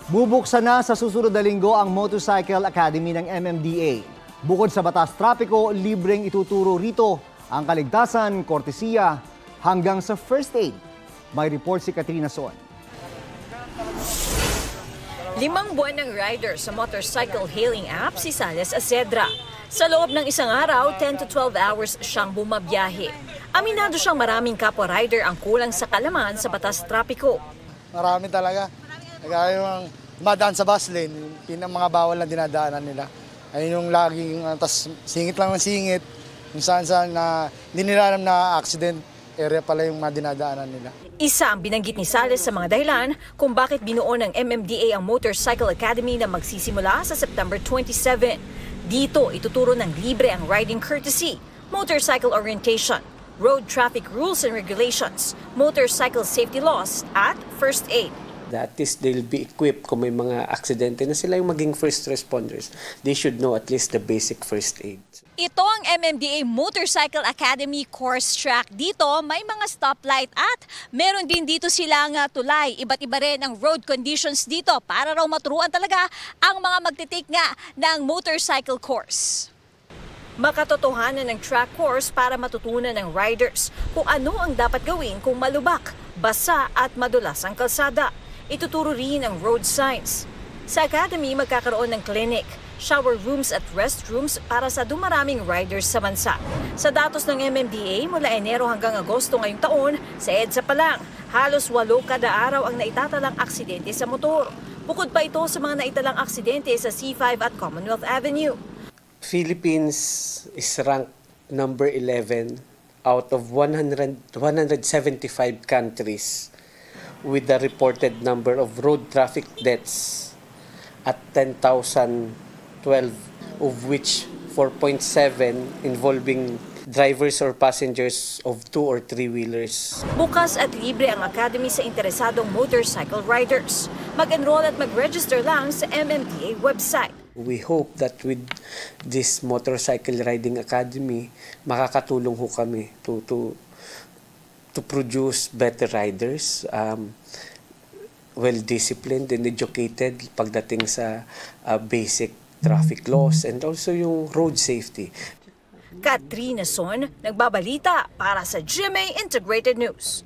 Bubuksan na sa susunod na linggo ang Motorcycle Academy ng MMDA. Bukod sa batas trapiko, libreng ituturo rito ang kaligtasan, kortesiya, hanggang sa first aid. May report si Katrina Son. 5 buwan ng rider sa motorcycle hailing app si Sales Acedra. Sa loob ng isang araw, 10 to 12 hours siyang bumabiyahe. Aminado siyang maraming kapwa-rider ang kulang sa kalaman sa batas trapiko. Marami talaga. Kaya yung madaan sa bus lane, yung mga bawal na dinadaanan nila. Ayun yung laging, tas singit lang ng singit, kung saan na hindi nila alam na accident area pala yung mga dinadaanan nila. Isa ang binanggit ni Sales sa mga dahilan kung bakit binuo ng MMDA ang Motorcycle Academy na magsisimula sa September 27. Dito, ituturo ng libre ang riding courtesy, motorcycle orientation, road traffic rules and regulations, motorcycle safety laws, at first aid. At least they'll be equipped kung may mga aksidente na sila yung maging first responders. They should know at least the basic first aid. Ito ang MMDA Motorcycle Academy course track. Dito may mga stoplight at meron din dito silang tulay. Iba't iba rin ang road conditions dito para raw maturuan talaga ang mga magtitake nga ng motorcycle course. Makatotohanan ng track course para matutunan ng riders kung ano ang dapat gawin kung malubak, basa at madulas ang kalsada. Ituturo rin ang road signs. Sa Academy, magkakaroon ng clinic, shower rooms at restrooms para sa dumaraming riders sa bansa. Sa datos ng MMDA, mula Enero hanggang Agosto ngayong taon, sa EDSA pa lang, halos 8 kada araw ang naitatalang aksidente sa motor. Bukod pa ito sa mga naitalang aksidente sa C5 at Commonwealth Avenue. Philippines is ranked number 11 out of 175 countries with the reported number of road traffic deaths at 10,012, of which 4.7 involving drivers or passengers of 2 or 3 wheelers. Bukas at libre ang Academy sa interesadong motorcycle riders. Mag-enroll at mag-register lang sa MMDA website. We hope that with this Motorcycle Riding Academy, makakatulong ho kami to produce better riders, well-disciplined and educated pagdating sa basic traffic laws and also yung road safety. Katrina Son, nagbabalita para sa GMA Integrated News.